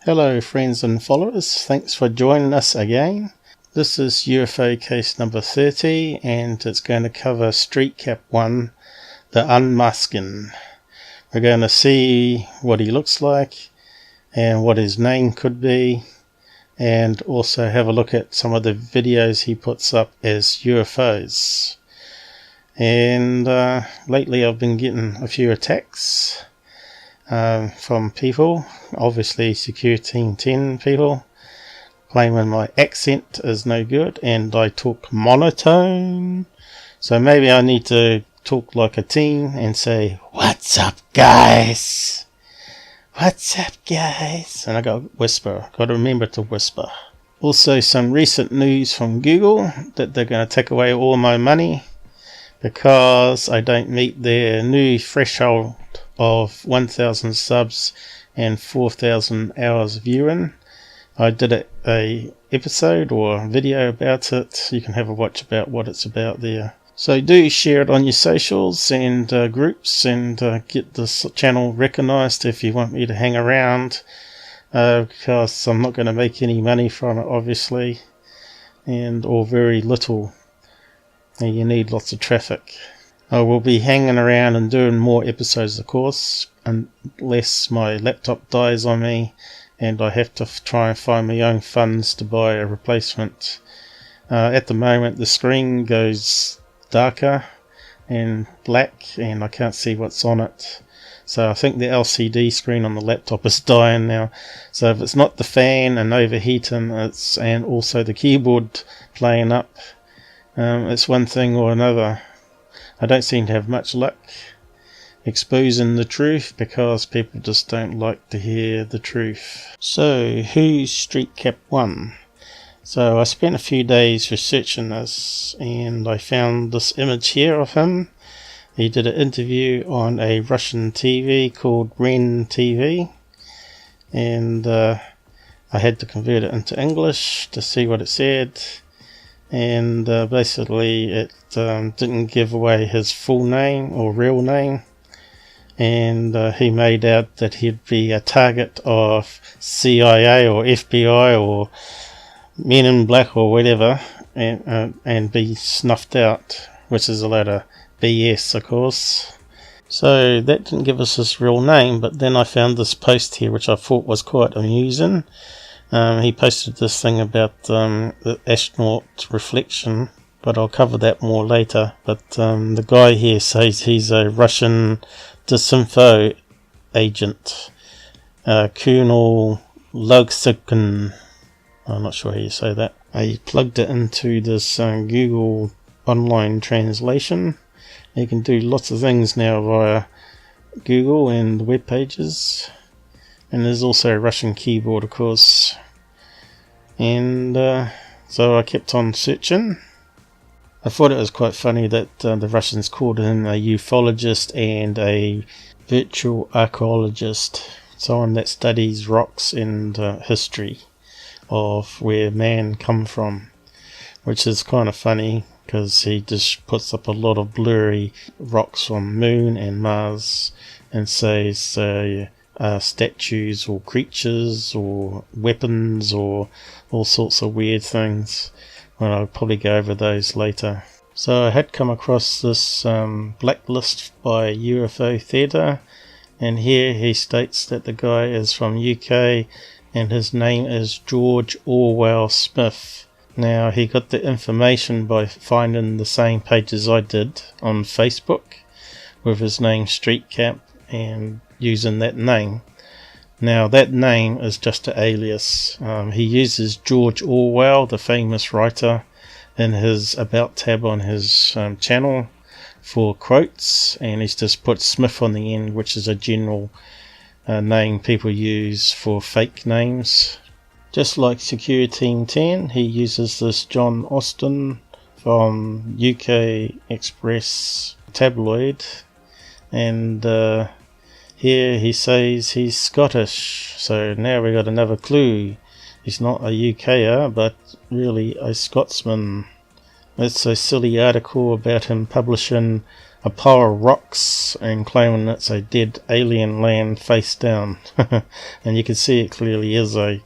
Hello friends and followers, thanks for joining us again. This is UFO case number 30 and it's going to cover StreetCap1, the Unmasking. We're going to see what he looks like and what his name could be, and also have a look at some of the videos he puts up as UFOs. And lately I've been getting a few attacks from people, obviously SecureTeam 10 people, claiming my accent is no good and I talk monotone. So maybe I need to talk like a team and say, "What's up guys? What's up guys?" And I got to whisper, got to remember to whisper. Also some recent news from Google that they're going to take away all my money because I don't meet their new threshold of 1,000 subs and 4,000 hours viewing. I did a episode or video about it. You can have a watch about what it's about there. So do share it on your socials and groups, and get this channel recognized if you want me to hang around, because I'm not going to make any money from it obviously, or very little, and you need lots of traffic. I will be hanging around and doing more episodes of course, unless my laptop dies on me and I have to try and find my own funds to buy a replacement. At the moment the screen goes darker and black and I can't see what's on it, so I think the LCD screen on the laptop is dying now. So if it's not the fan and overheating, and also the keyboard playing up, it's one thing or another. I don't seem to have much luck exposing the truth because people just don't like to hear the truth. So who's StreetCap1? So I spent a few days researching this and I found this image here of him. He did an interview on a Russian TV called REN TV, and I had to convert it into English to see what it said, and basically it didn't give away his full name or real name, and he made out that he'd be a target of CIA or FBI or Men in Black or whatever, and be snuffed out, which is a lot of BS of course. So that didn't give us his real name, but then I found this post here which I thought was quite amusing. He posted this thing about the astronaut reflection, but I'll cover that more later. But the guy here says he's a Russian disinfo agent, Colonel Lugsikin. I'm not sure how you say that. I plugged it into this Google online translation. You can do lots of things now via Google and web pages. And there's also a Russian keyboard of course. And so I kept on searching. I thought it was quite funny that the Russians called him a ufologist and a virtual archaeologist, someone that studies rocks and history of where man come from, which is kind of funny because he just puts up a lot of blurry rocks from Moon and Mars and says statues or creatures or weapons or all sorts of weird things. Well, I'll probably go over those later. So I had come across this blacklist by UFO Theatre, and here he states that the guy is from UK and his name is George Orwell Smith. Now he got the information by finding the same page as I did on Facebook with his name StreetCap and using that name. Now that name is just an alias. He uses George Orwell, the famous writer, in his About tab on his channel for quotes, and he's just put Smith on the end, which is a general name people use for fake names. Just like SecureTeam 10, he uses this John Austin from UK Express tabloid, and here he says he's Scottish, so now we got another clue. He's not a UKer, but really a Scotsman. It's a silly article about him publishing a pile of rocks and claiming it's a dead alien land face down. And you can see it clearly is a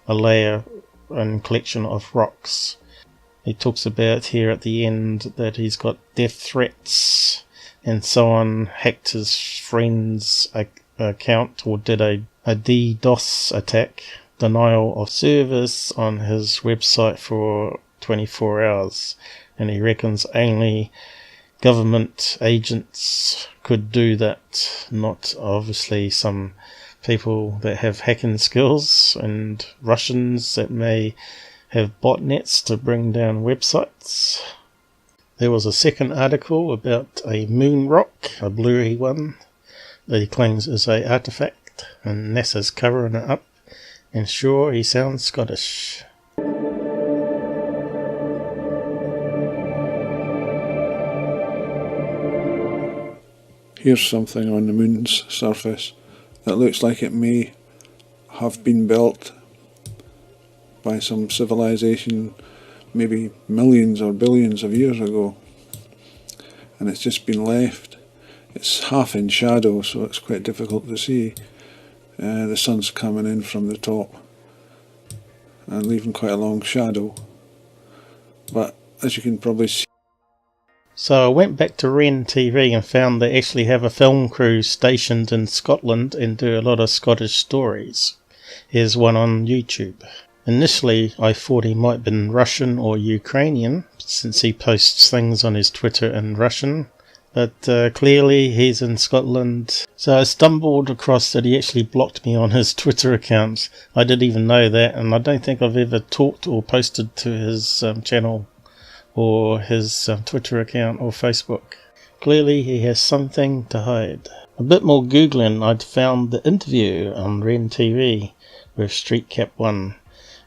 layer and collection of rocks. He talks about here at the end that he's got death threats, and someone hacked his friend's account or did a DDoS attack, denial of service, on his website for 24 hours. And he reckons only government agents could do that, not obviously some people that have hacking skills and Russians that may have botnets to bring down websites. There was a second article about a moon rock, a blurry one, that he claims is a artifact, and NASA's covering it up. And sure, he sounds Scottish. Here's something on the moon's surface that looks like it may have been built by some civilization maybe millions or billions of years ago, and it's just been left. It's half in shadow, so it's quite difficult to see. The sun's coming in from the top and leaving quite a long shadow, but as you can probably see. So I went back to Ren TV and found they actually have a film crew stationed in Scotland and do a lot of Scottish stories. Here's one on YouTube. Initially I thought he might have been Russian or Ukrainian, since he posts things on his Twitter in Russian, but clearly he's in Scotland. So I stumbled across that he actually blocked me on his Twitter account. I didn't even know that, and I don't think I've ever talked or posted to his channel or his Twitter account or Facebook. Clearly he has something to hide. A bit more googling, I'd found the interview on Ren TV with StreetCap1,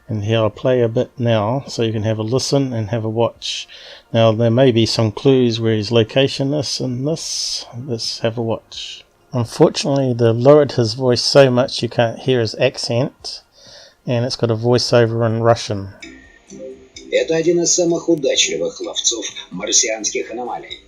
and here I'll play a bit now so you can have a listen and have a watch. Now there may be some clues where his location is in this. Let's have a watch. Unfortunately they've lowered his voice so much you can't hear his accent, and it's got a voiceover in Russian. Это один из самых удачливых ловцов марсианских аномалий.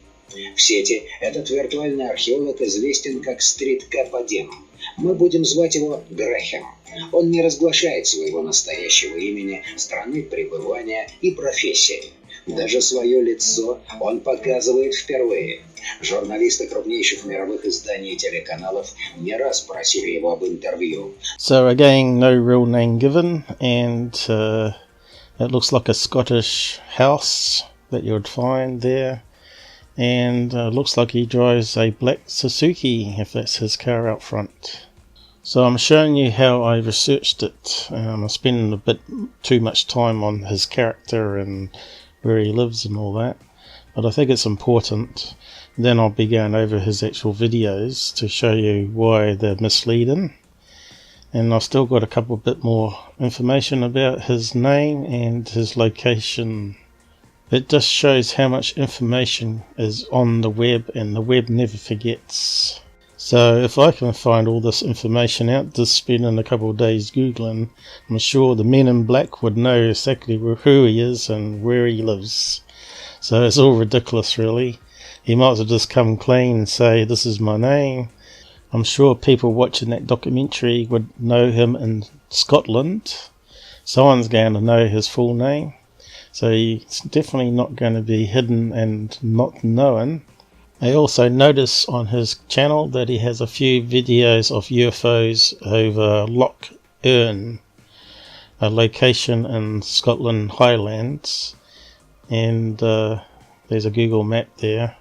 В сети этот виртуальный археолог известен как StreetCap1. Мы будем звать его Грэхэм. Он не разглашает своего настоящего имени, страны пребывания и профессии. Даже свое лицо он показывает впервые. Журналисты крупнейших мировых изданий и телеканалов не раз просили его об интервью. So again, no real name given, and it looks like a Scottish house that you would find there, and looks like he drives a black Suzuki, if that's his car out front. So I'm showing you how I researched it. I'm spending a bit too much time on his character and where he lives and all that, but I think it's important. Then I'll be going over his actual videos to show you why they're misleading. And I've still got a couple bit more information about his name and his location. It just shows how much information is on the web, and the web never forgets. So if I can find all this information out, just spending a couple of days googling, I'm sure the men in black would know exactly who he is and where he lives. So it's all ridiculous really. He might as well just come clean and say, this is my name. I'm sure people watching that documentary would know him in Scotland. Someone's going to know his full name. So he's definitely not going to be hidden and not known. I also notice on his channel that he has a few videos of UFOs over Loch Earn, a location in Scotland Highlands. And there's a Google map there.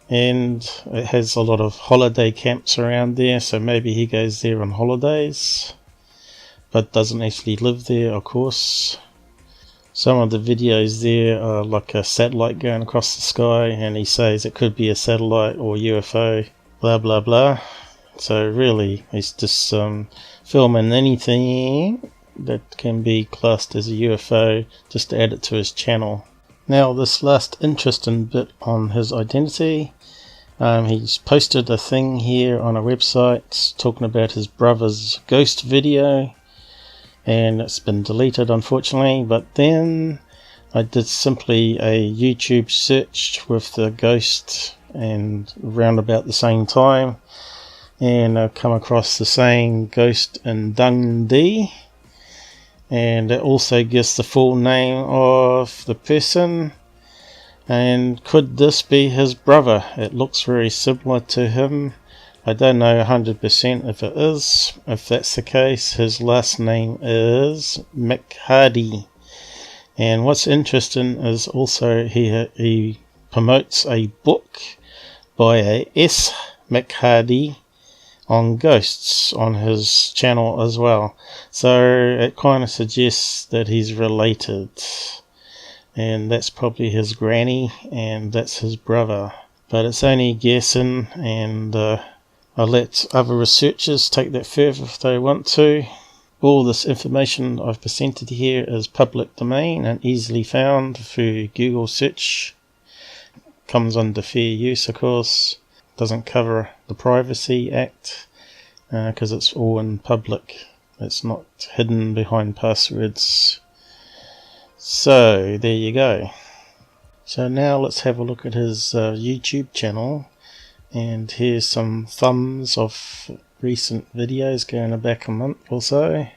And it has a lot of holiday camps around there, so maybe he goes there on holidays, but doesn't actually live there, of course. Some of the videos there are like a satellite going across the sky, and he says it could be a satellite or UFO, blah blah blah. So really, he's just filming anything that can be classed as a UFO just to add it to his channel. Now this last interesting bit on his identity, he's posted a thing here on a website talking about his brother's ghost video, and it's been deleted unfortunately, but then I did simply a YouTube search with the ghost and around about the same time, and I've come across the saying ghost in Dundee, and it also gives the full name of the person. And could this be his brother? It looks very similar to him. I don't know 100% if it is. If that's the case, his last name is McHardy. And what's interesting is also he promotes a book by a S. McHardy on ghosts on his channel as well. So it kind of suggests that he's related. And that's probably his granny, and that's his brother. But it's only guessing, and I'll let other researchers take that further if they want to. All this information I've presented here is public domain and easily found through Google search. Comes under fair use, of course. Doesn't cover the Privacy Act because it's all in public. It's not hidden behind passwords. So there you go. So now let's have a look at his YouTube channel, and here's some thumbs of recent videos going back a month or so,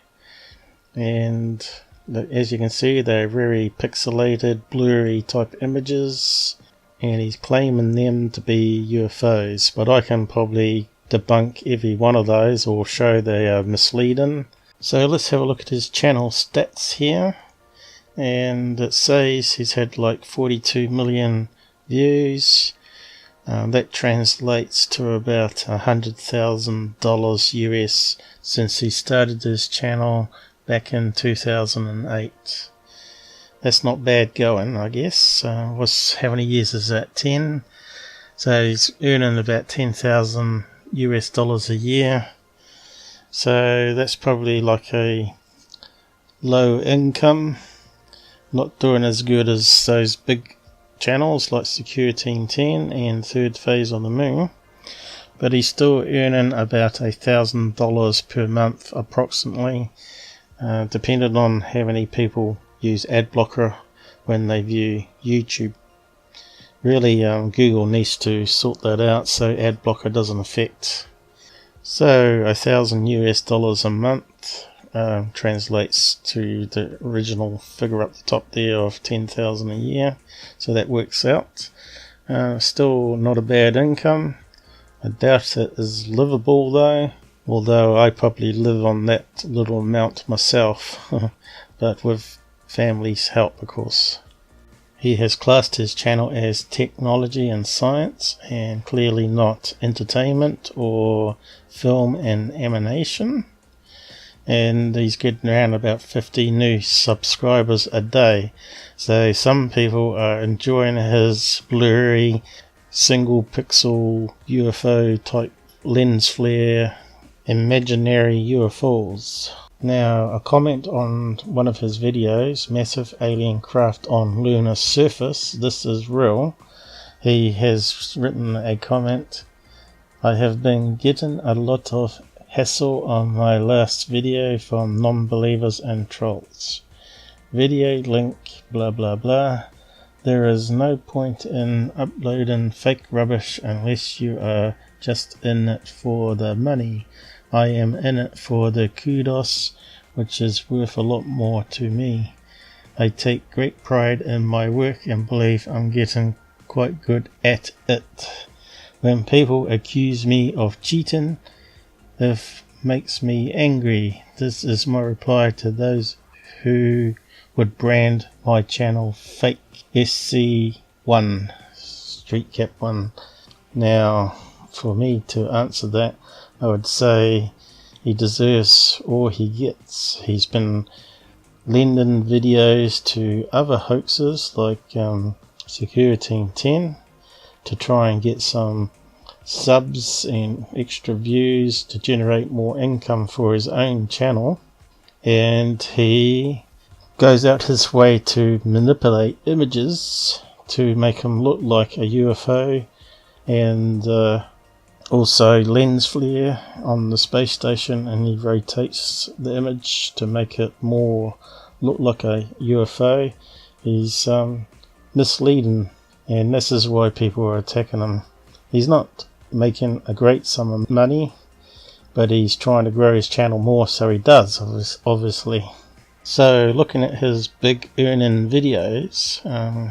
and as you can see they're very pixelated, blurry type images, and he's claiming them to be UFOs, but I can probably debunk every one of those or show they are misleading. So let's have a look at his channel stats here. And it says he's had like 42 million views. That translates to about $100,000 US since he started his channel back in 2008. That's not bad going, I guess. How many years is that? 10. So he's earning about $10,000 US a year. So that's probably like a low income. Not doing as good as those big channels like Secureteam 10 and Third Phase on the Moon, but he's still earning about $1,000 per month approximately, depending on how many people use ad blocker when they view YouTube. Really, Google needs to sort that out so ad blocker doesn't affect. So $1,000 a month translates to the original figure up the top there of 10,000 a year, so that works out. Still not a bad income. I doubt it is livable though, although I probably live on that little amount myself, but with family's help of course. He has classed his channel as technology and science, and clearly not entertainment or film and animation. And he's getting around about 50 new subscribers a day. So some people are enjoying his blurry single pixel UFO type lens flare imaginary UFOs. Now, a comment on one of his videos, Massive Alien Craft on Lunar Surface, this is real. He has written a comment, I have been getting a lot of hassle on my last video from non-believers and trolls. Video link blah blah blah. There is no point in uploading fake rubbish unless you are just in it for the money. I am in it for the kudos, which is worth a lot more to me. I take great pride in my work and believe I'm getting quite good at it. When people accuse me of cheating, it makes me angry. This is my reply to those who would brand my channel fake. SC1 StreetCap1. Now, for me to answer that, I would say he deserves all he gets. He's been lending videos to other hoaxers like Secureteam 10 to try and get some subs and extra views to generate more income for his own channel, and he goes out his way to manipulate images to make them look like a UFO, and also lens flare on the space station, and he rotates the image to make it more look like a UFO. He's misleading, and this is why people are attacking him. He's not making a great sum of money, but he's trying to grow his channel more, so he does, obviously. So looking at his big earning videos,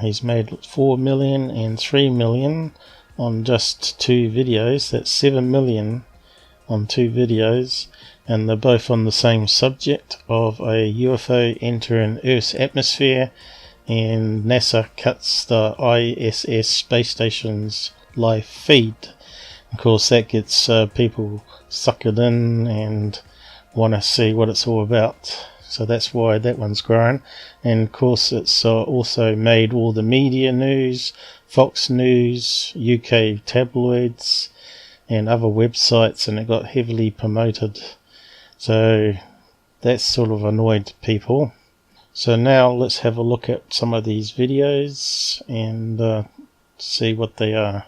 he's made 4 million and 3 million on just 2 videos. That's 7 million on 2 videos, and they're both on the same subject of a UFO entering Earth's atmosphere, and NASA cuts the ISS space station's live feed. Of course, that gets people suckered in and want to see what it's all about. So that's why that one's growing. And of course, it's also made all the media news, Fox News, UK tabloids, and other websites, and it got heavily promoted. So that's sort of annoyed people. So now let's have a look at some of these videos and see what they are.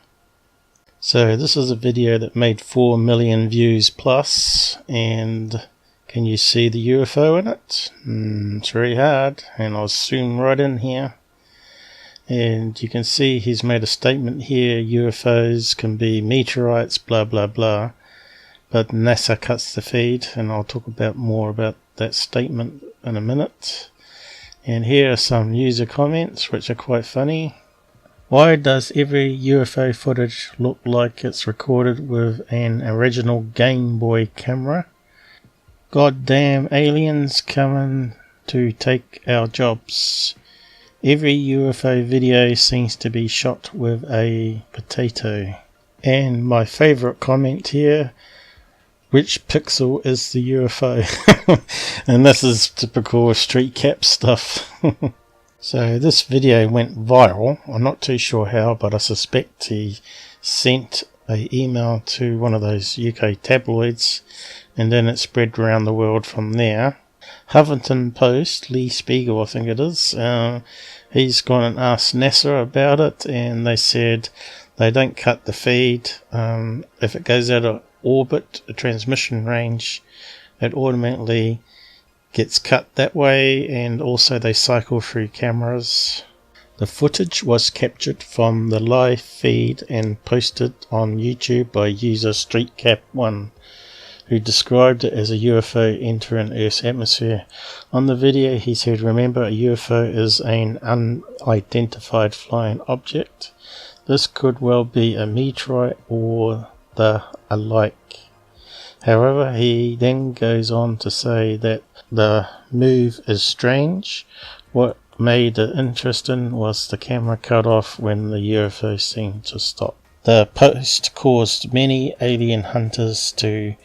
So this is a video that made 4 million views plus, and can you see the UFO in it? It's very hard, and I'll zoom right in here. And you can see he's made a statement here, UFOs can be meteorites, blah blah blah. But NASA cuts the feed, and I'll talk about more about that statement in a minute. And here are some user comments which are quite funny. Why does every UFO footage look like it's recorded with an original Game Boy camera? Goddamn aliens coming to take our jobs. Every UFO video seems to be shot with a potato. And my favourite comment here, which pixel is the UFO? And this is typical StreetCap stuff. So this video went viral. I'm not too sure how, but I suspect he sent an email to one of those UK tabloids, and then it spread around the world from there. Huffington Post, Lee Spiegel I think it is, he's gone and asked NASA about it, and they said they don't cut the feed. If it goes out of orbit, a transmission range, it automatically gets cut that way, and also they cycle through cameras. The footage was captured from the live feed and posted on YouTube by user StreetCap1, who described it as a UFO entering Earth's atmosphere. On the video he said, remember, a UFO is an unidentified flying object. This could well be a meteorite or the alike. However, he then goes on to say that the move is strange. What made it interesting was the camera cut off when the UFO seemed to stop. The post caused many alien hunters to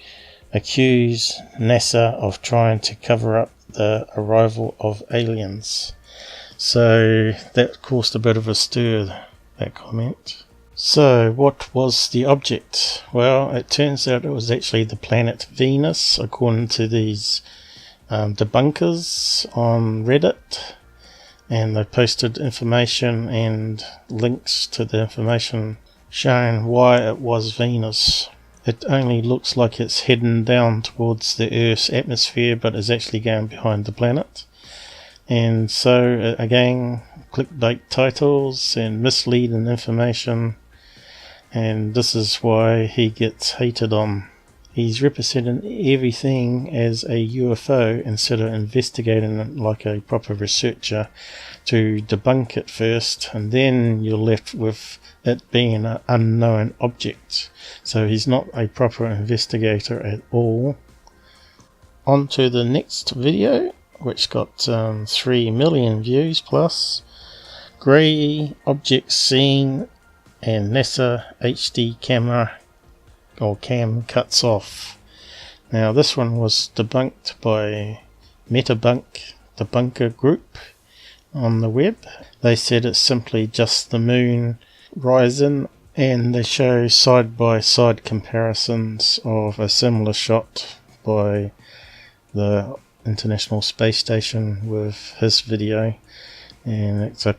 accuse NASA of trying to cover up the arrival of aliens. So that caused a bit of a stir, that comment. So what was the object? Well, it turns out it was actually the planet Venus, according to these debunkers on Reddit, and they posted information and links to the information showing why it was Venus. It only looks like it's heading down towards the Earth's atmosphere, but is actually going behind the planet. And so again, clickbait titles and misleading information, and this is why he gets hated on. He's representing everything as a UFO instead of investigating it like a proper researcher to debunk it first, and then you're left with it being an unknown object. So he's not a proper investigator at all. On to the next video, which got 3 million views plus. Blurry Objects seen and NASA HD camera or cam cuts off. Now this one was debunked by debunker group on the web. They said it's simply just the moon rising, and they show side by side comparisons of a similar shot by the International Space Station with his video, and it's a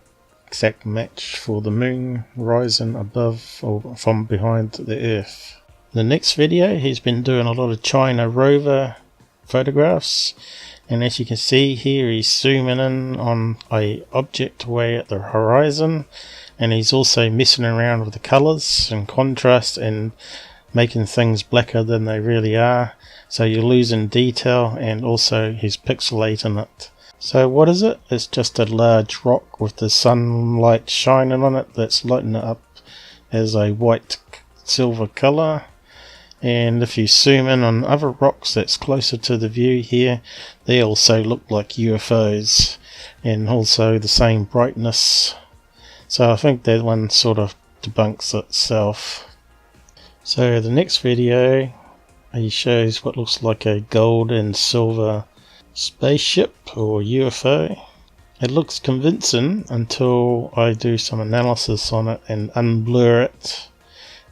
exact match for the moon rising above or from behind the Earth. The next video, he's been doing a lot of China rover photographs, and as you can see here, he's zooming in on a object way at the horizon, and he's also messing around with the colours and contrast and making things blacker than they really are, so you're losing detail, and also he's pixelating it. So what is it? It's just a large rock with the sunlight shining on it that's lighting it up as a white silver colour. And if you zoom in on other rocks that's closer to the view here, they also look like UFOs and also the same brightness. So I think that one sort of debunks itself. So the next video, he shows what looks like a gold and silver spaceship or UFO. It looks convincing until I do some analysis on it and unblur it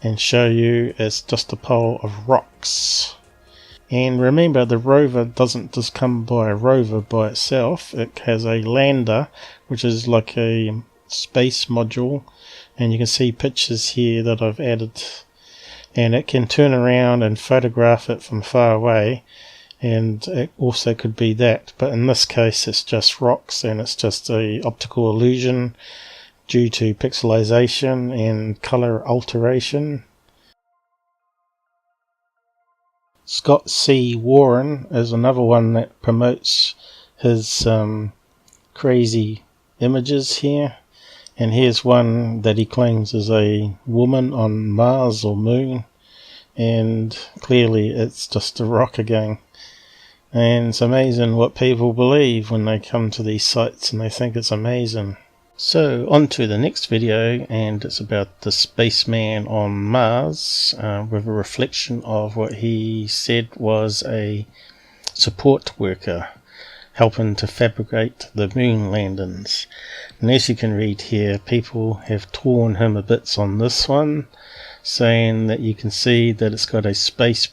and show you it's just a pile of rocks. And remember, the rover doesn't just come by a rover by itself. It has a lander, which is like a space module, and you can see pictures here that I've added, and it can turn around and photograph it from far away, and it also could be that, but in this case it's just rocks, and it's just a optical illusion due to pixelization and color alteration. Scott C. Warren is another one that promotes his crazy images here, and here's one that he claims is a woman on Mars or Moon, and clearly it's just a rock again. And it's amazing what people believe when they come to these sites and they think it's amazing. So on to the next video, and it's about the spaceman on Mars with a reflection of what he said was a support worker helping to fabricate the moon landings. And as you can read here, people have torn him a bits on this one, saying that you can see that it's got a space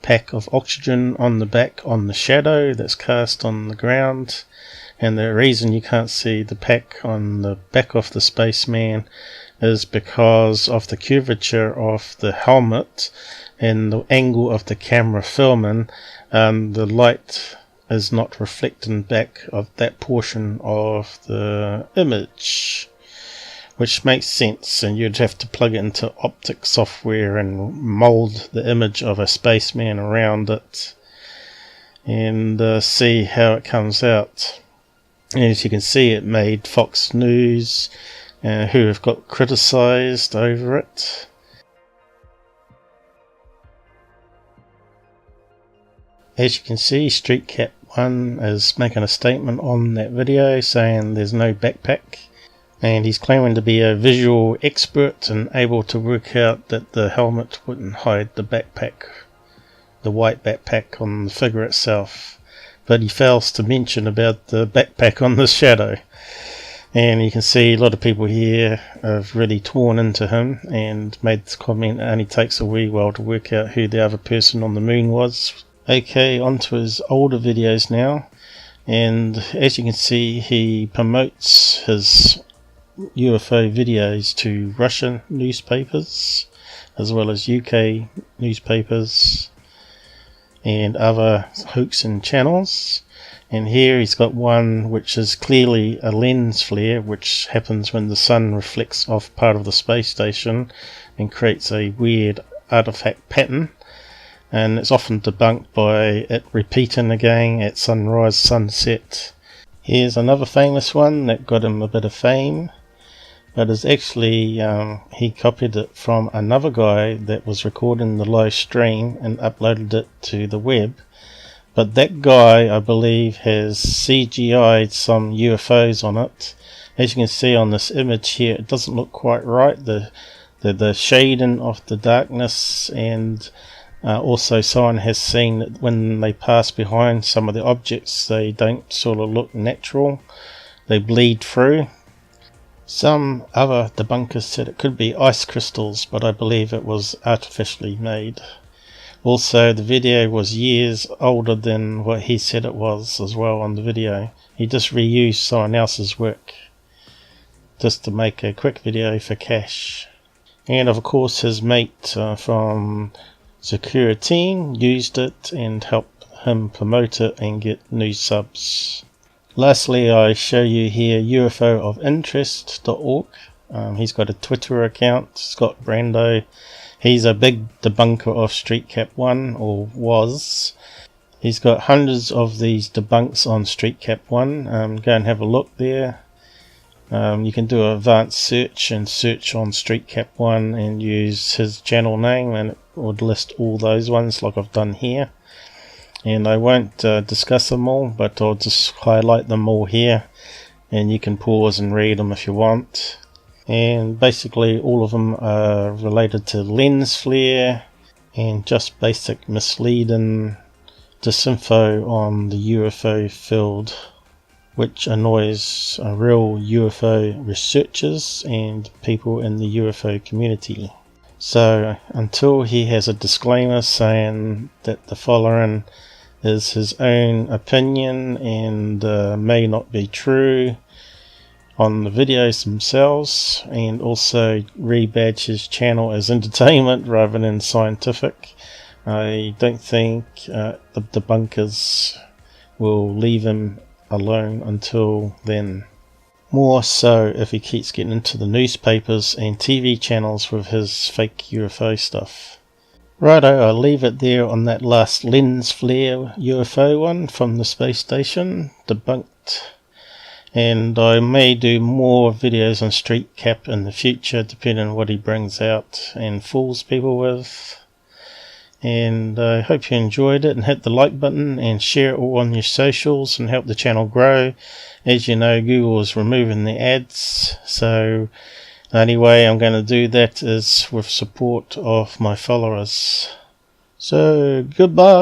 pack of oxygen on the back on the shadow that's cast on the ground, and the reason you can't see the pack on the back of the spaceman is because of the curvature of the helmet and the angle of the camera filming. The light is not reflecting back of that portion of the image, which makes sense, and you'd have to plug it into optic software and mold the image of a spaceman around it and see how it comes out. And as you can see, it made Fox News, who have got criticised over it. As you can see, StreetCap1 is making a statement on that video saying there's no backpack, and he's claiming to be a visual expert and able to work out that the helmet wouldn't hide the backpack, the white backpack on the figure itself. But he fails to mention about the backpack on the shadow. And you can see a lot of people here have really torn into him and made the comment it only takes a wee while to work out who the other person on the moon was. Okay, on to his older videos now. And as you can see, he promotes his UFO videos to Russian newspapers as well as UK newspapers and other hoaxing channels. And here he's got one which is clearly a lens flare, which happens when the sun reflects off part of the space station and creates a weird artifact pattern, and it's often debunked by it repeating again at sunrise, sunset. Here's another famous one that got him a bit of fame, but is actually he copied it from another guy that was recording the live stream and uploaded it to the web. But that guy, I believe, has CGI'd some UFOs on it. As you can see on this image here, it doesn't look quite right. The shading of the darkness, and also someone has seen that when they pass behind some of the objects, they don't sort of look natural. They bleed through. Some other debunkers said it could be ice crystals, but I believe it was artificially made. Also, the video was years older than what he said it was as well on the video. He just reused someone else's work just to make a quick video for cash. And of course his mate from Secureteam used it and helped him promote it and get new subs. Lastly, I show you here UFOofinterest.org, He's got a Twitter account, Scott Brando. He's a big debunker of StreetCap1, or was. He's got hundreds of these debunks on StreetCap1. Go and have a look there. You can do an advanced search and search on StreetCap1 and use his channel name, and it would list all those ones like I've done here. And I won't discuss them all, but I'll just highlight them all here, and you can pause and read them if you want. And basically all of them are related to lens flare and just basic misleading disinfo on the UFO field, which annoys real UFO researchers and people in the UFO community. So until he has a disclaimer saying that the following is his own opinion and may not be true on the videos themselves, and also rebadge his channel as entertainment rather than scientific, I don't think the debunkers will leave him alone until then. More so if he keeps getting into the newspapers and TV channels with his fake UFO stuff. Righto, I'll leave it there on that last lens flare UFO one from the space station, debunked. And I may do more videos on StreetCap in the future, depending on what he brings out and fools people with. And I hope you enjoyed it, and hit the like button and share it all on your socials and help the channel grow. As you know, Google is removing the ads, so the only way I'm going to do that is with support of my followers. So, goodbye!